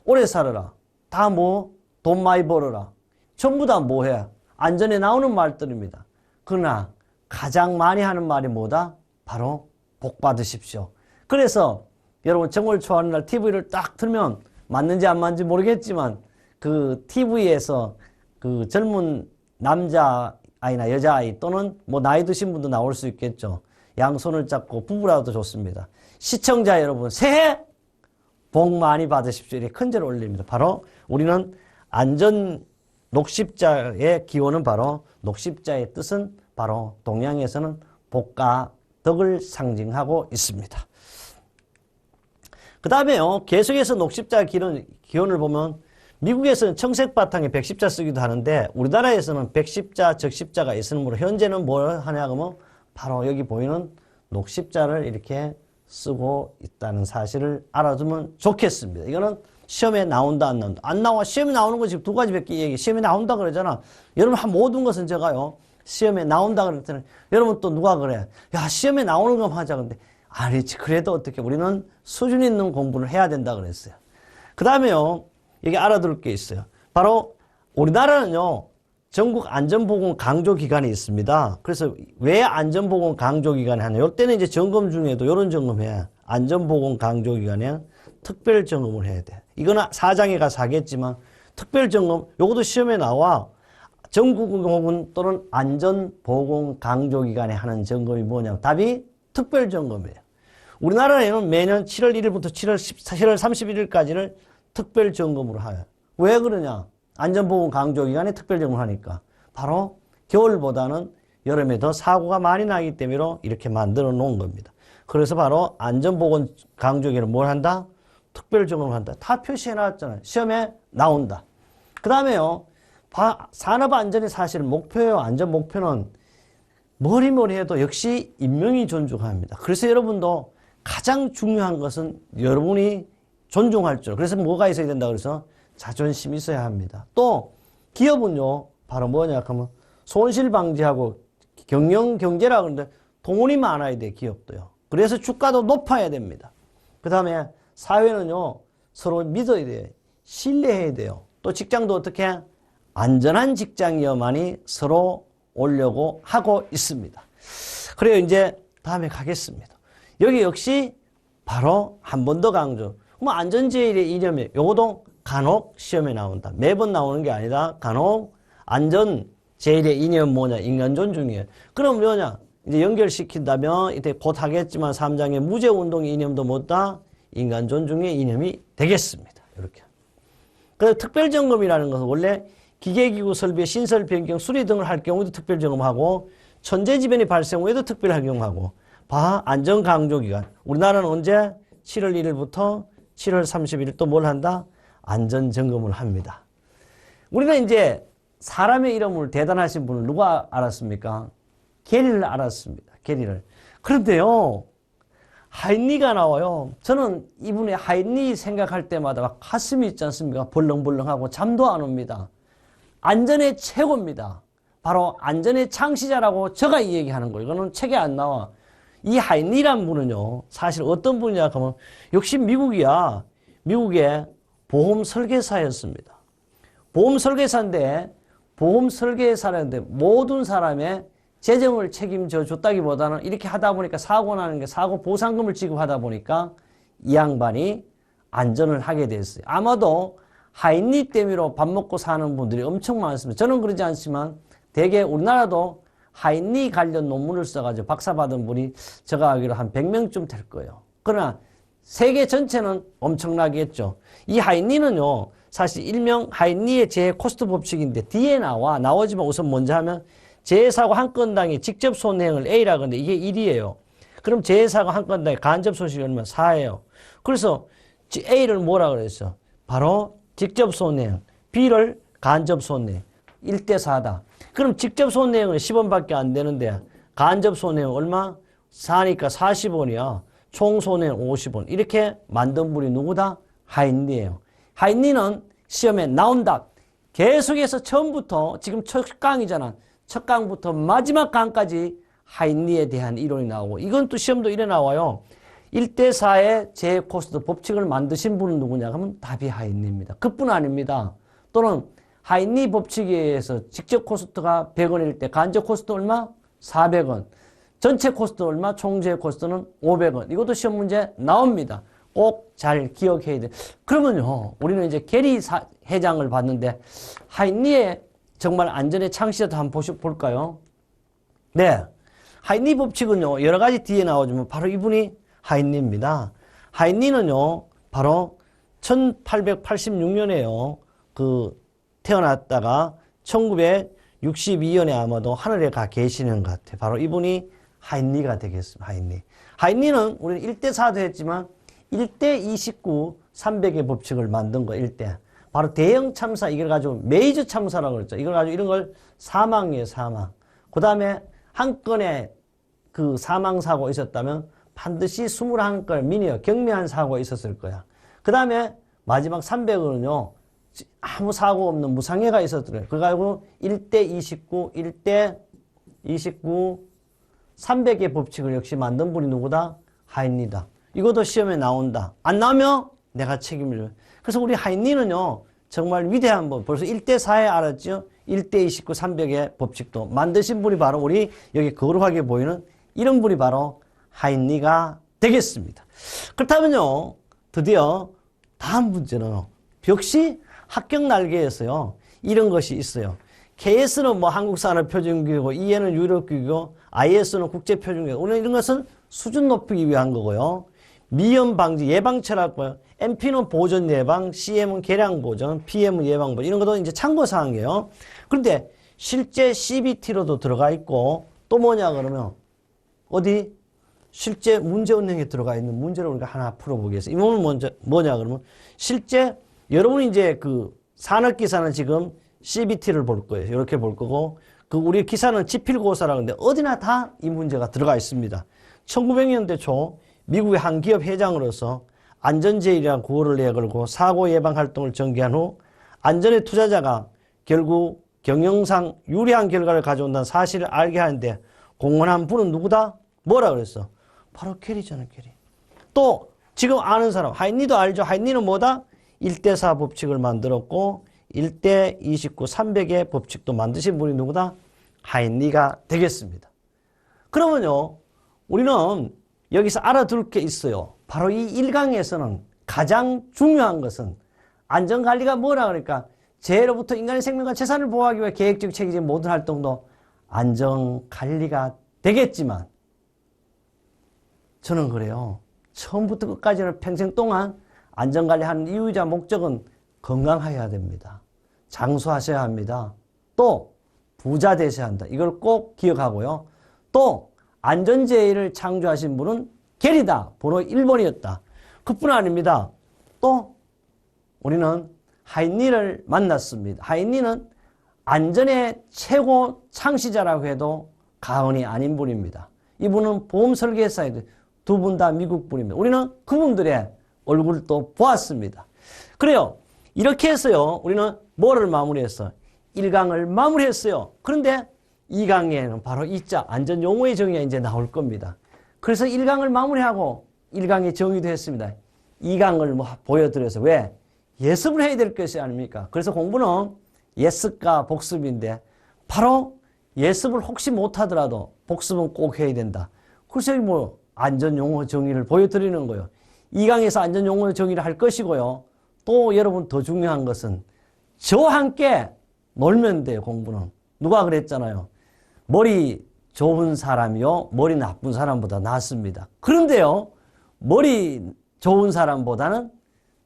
오래 살아라. 다 뭐? 돈 많이 벌어라. 전부 다 뭐해? 안전에 나오는 말들입니다. 그러나 가장 많이 하는 말이 뭐다? 바로 복 받으십시오. 그래서 여러분 정월 초하는 날 TV를 딱 틀면 맞는지 안 맞는지 모르겠지만 그 TV에서 그 젊은 남자아이나 여자아이 또는 뭐 나이 드신 분도 나올 수 있겠죠. 양손을 잡고 부부라도 좋습니다. 시청자 여러분 새해 복 많이 받으십시오. 이렇게 큰절 올립니다. 바로 우리는 안전 녹십자의 기원은 바로 녹십자의 뜻은 바로 동양에서는 복과 덕을 상징하고 있습니다. 그 다음에요. 계속해서 녹십자 기원을 보면 미국에서는 청색 바탕에 백십자 쓰기도 하는데 우리나라에서는 백십자, 적십자가 있으므로 현재는 뭘 하냐 그러면 바로 여기 보이는 녹십자를 이렇게 쓰고 있다는 사실을 알아두면 좋겠습니다. 이거는 시험에 나온다 안 나온다. 안 나와. 시험에 나오는 거 지금 두 가지밖에 얘기. 시험에 나온다 그러잖아. 여러분 한 모든 것은 제가요. 시험에 나온다 그랬더니 여러분 또 누가 그래. 야 시험에 나오는 것만 하자. 근데 아니지. 그래도 어떻게 우리는 수준 있는 공부를 해야 된다 그랬어요. 그 다음에요. 여기 알아둘 게 있어요. 바로 우리나라는요. 전국 안전보건 강조기관이 있습니다. 그래서 왜 안전보건 강조기관이 하냐. 이때는 이제 점검 중에도 이런 점검해. 안전보건 강조기관에 특별 점검을 해야 돼. 이거는 사장에 가서 하겠지만 특별 점검 요것도 시험에 나와. 전국공은 또는 안전보건 강조기관에 하는 점검이 뭐냐면 답이 특별 점검이에요. 우리나라에는 매년 7월 1일부터 7월 31일까지를 특별 점검으로 해요. 왜 그러냐? 안전보건 강조기관에 특별 점검을 하니까 바로 겨울보다는 여름에 더 사고가 많이 나기 때문에 이렇게 만들어 놓은 겁니다. 그래서 바로 안전보건 강조기관은 뭘 한다? 특별 점검을 한다. 다 표시해 놨잖아요. 시험에 나온다. 그 다음에요. 산업안전이 사실 목표예요. 안전 목표는 뭐리 해도 역시 인명이 존중합니다. 그래서 여러분도 가장 중요한 것은 여러분이 존중할 줄. 그래서 뭐가 있어야 된다 그래서 자존심이 있어야 합니다. 또 기업은요. 바로 뭐냐 하면 손실 방지하고 경영경제라 그러는데 돈이 많아야 돼. 기업도요. 그래서 주가도 높아야 됩니다. 그 다음에 사회는요. 서로 믿어야 돼요. 신뢰해야 돼요. 또 직장도 어떻게 안전한 직장이어만이 서로 오려고 하고 있습니다. 그래요. 이제 다음에 가겠습니다. 여기 역시 바로 한 번 더 강조. 뭐 안전제일의 이념이에요. 요것도 간혹 시험에 나온다. 매번 나오는 게 아니라 간혹 안전제일의 이념은 뭐냐? 인간 존중이에요. 그럼 뭐냐? 이제 연결시킨다면 이때 곧 하겠지만 3장의 무죄운동의 이념도 뭐다? 인간 존중의 이념이 되겠습니다. 이렇게. 그래서 특별점검이라는 것은 원래 기계기구 설비의 신설 변경 수리 등을 할 경우에도 특별점검하고 천재지변이 발생 후에도 특별점검하고 안전강조기간 우리나라는 언제? 7월 1일부터 7월 30일 또 뭘 한다? 안전점검을 합니다. 우리는 이제 사람의 이름을 대단하신 분을 누가 알았습니까? 게리를 알았습니다. 게리를. 그런데요. 하인리가 나와요. 저는 이분의 하인리 생각할 때마다 막 가슴이 있지 않습니까? 벌렁벌렁하고 잠도 안 옵니다. 안전의 최고입니다. 바로 안전의 창시자라고 제가 이 얘기하는 거예요. 이거는 책에 안 나와. 이 하인리란 분은요. 사실 어떤 분이냐 하면 역시 미국이야. 미국의 보험 설계사였습니다. 보험 설계사인데 보험 설계사라는데 모든 사람의 재정을 책임져 줬다기보다는 이렇게 하다 보니까 사고 나는 게 사고 보상금을 지급하다 보니까 이 양반이 안전을 하게 됐어요. 아마도 하인리 때문에 밥 먹고 사는 분들이 엄청 많습니다. 저는 그러지 않지만 대개 우리나라도 하인리 관련 논문을 써가지고 박사 받은 분이 제가 알기로 한 100명쯤 될 거예요. 그러나 세계 전체는 엄청나겠죠. 이 하인리는요. 사실 일명 하인리의 재해 코스트 법칙인데 뒤에 나오지만 우선 먼저 하면 재해사고 한 건당의 직접 손해액을 A라 그러는데 이게 1이에요. 그럼 재해사고 한 건당의 간접 손실이 얼마나 4예요. 그래서 A를 뭐라 그랬어? 바로 직접 손해액, B를 간접 손해용 1대 4다. 그럼 직접 손해용은 10원밖에 안 되는데 간접 손해용 얼마? 4니까 40원이야. 총 손해용 50원. 이렇게 만든 분이 누구다? 하인리예요. 하인리는 시험에 나온다. 계속해서 처음부터 지금 첫 강이잖아. 첫 강부터 마지막 강까지 하인리에 대한 이론이 나오고 이건 또 시험도 이래 나와요. 1대4의 제코스트 법칙을 만드신 분은 누구냐 하면 답이 하인리입니다. 그뿐 아닙니다. 또는 하인리 법칙에 의해서 직접 코스트가 100원일 때 간접 코스트 얼마? 400원. 전체 코스트 얼마? 총재 코스트는 500원. 이것도 시험 문제 나옵니다. 꼭 잘 기억해야 돼. 그러면요, 우리는 이제 게리 회장을 봤는데 하인리의 정말 안전의 창시자도 한번 볼까요? 네. 하인리 법칙은요, 여러 가지 뒤에 나오지만 바로 이분이 하인리입니다. 하인리는요, 바로 1886년에요, 태어났다가 1962년에 아마도 하늘에 가 계시는 것 같아요. 바로 이분이 하인리가 되겠습니다. 하인리. 하인리는 우리는 1대4도 했지만 1대 29, 300의 법칙을 만든 거 1대. 바로 대형 참사, 이걸 가지고 메이저 참사라고 그랬죠. 이걸 가지고 이런 걸 사망이에요, 사망. 그 다음에 한 건의 그 사망사고가 있었다면 반드시 21건 미니어, 경미한 사고가 있었을 거야. 그 다음에 마지막 300은요, 아무 사고 없는 무상해가 있었더래요. 그래가지고 1대 29, 1대 29, 300의 법칙을 역시 만든 분이 누구다? 하인리다. 이것도 시험에 나온다. 안 나오면 내가 책임을 져요. 그래서 우리 하인리는요, 정말 위대한 법, 벌써 1대 4에 알았죠? 1대 29, 300의 법칙도 만드신 분이 바로 우리 여기 거룩하게 보이는 이런 분이 바로 하인리가 되겠습니다. 그렇다면요, 드디어 다음 문제는 역시 합격 날개에서요, 이런 것이 있어요. KS는 뭐 한국산업표준기구고, EN은 유럽기구고, IS는 국제표준기구. 우리는 이런 것은 수준 높이기 위한 거고요. 미연 방지, 예방 철학고요. MP는 보존 예방, CM은 개량 보존, PM은 예방 보존. 이런 것도 이제 참고 사항이에요. 그런데 실제 CBT로도 들어가 있고, 또 뭐냐 그러면, 어디? 실제 문제 운행에 들어가 있는 문제를 우리가 하나 풀어보겠습니다. 이 부분은 뭐냐 그러면, 실제 여러분이 이제 산업기사는 지금 CBT를 볼 거예요. 이렇게 볼 거고, 우리 기사는 지필고사라고 하는데 어디나 다 이 문제가 들어가 있습니다. 1900년대 초 미국의 한 기업 회장으로서 안전제일이라는 구호를 내걸고 사고 예방 활동을 전개한 후 안전의 투자자가 결국 경영상 유리한 결과를 가져온다는 사실을 알게 하는데 공헌한 분은 누구다? 뭐라 그랬어? 바로 캐리잖아, 캐리. 또 지금 아는 사람, 하인리도 알죠? 하인리는 뭐다? 1대4 법칙을 만들었고 1대 29, 300의 법칙도 만드신 분이 누구다? 하인리가 되겠습니다. 그러면요, 우리는 여기서 알아둘 게 있어요. 바로 이 1강에서는 가장 중요한 것은 안전관리가 뭐라 그러니까 재해로부터 인간의 생명과 재산을 보호하기 위해 계획적 체계적인 모든 활동도 안전관리가 되겠지만 저는 그래요. 처음부터 끝까지는 평생 동안 안전관리하는 이유이자 목적은 건강하여야 됩니다. 장수하셔야 합니다. 또 부자 되셔야 한다. 이걸 꼭 기억하고요. 또 안전제의를 창조하신 분은 게리다. 번호 1번이었다. 그뿐 아닙니다. 또 우리는 하인리를 만났습니다. 하인리는 안전의 최고 창시자라고 해도 과언이 아닌 분입니다. 이분은 보험 설계사이고 두 분 다 미국 분입니다. 우리는 그분들의 얼굴도 보았습니다. 그래요. 이렇게 해서요, 우리는 뭐를 마무리했어? 1강을 마무리했어요. 그런데 2강에는 바로 이자 안전용어의 정의가 이제 나올 겁니다. 그래서 1강을 마무리하고 1강의 정의도 했습니다. 2강을 뭐 보여드려서 왜? 예습을 해야 될 것이 아닙니까? 그래서 공부는 예습과 복습인데 바로 예습을 혹시 못하더라도 복습은 꼭 해야 된다. 그래서 뭐 안전용어 정의를 보여드리는 거예요. 2강에서 안전용어 정의를 할 것이고요. 또 여러분 더 중요한 것은 저와 함께 놀면 돼요. 공부는. 누가 그랬잖아요. 머리 좋은 사람이요, 머리 나쁜 사람보다 낫습니다. 그런데요, 머리 좋은 사람보다는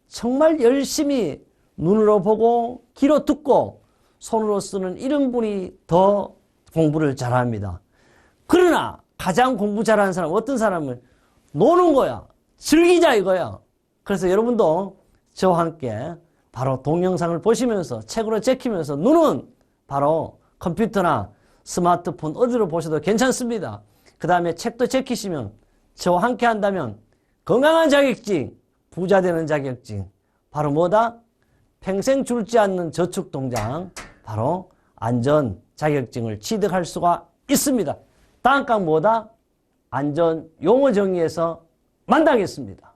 정말 열심히 눈으로 보고 귀로 듣고 손으로 쓰는 이런 분이 더 공부를 잘합니다. 그러나 가장 공부 잘하는 사람 어떤 사람은 노는 거야. 즐기자 이거야. 그래서 여러분도 저와 함께 바로 동영상을 보시면서 책으로 제키면서 눈은 바로 컴퓨터나 스마트폰 어디로 보셔도 괜찮습니다. 그 다음에 책도 제키시면 저와 함께 한다면 건강한 자격증, 부자 되는 자격증, 바로 뭐다? 평생 줄지 않는 저축통장, 바로 안전 자격증을 취득할 수가 있습니다. 다음 강 뭐다? 안전 용어 정의에서 만나겠습니다.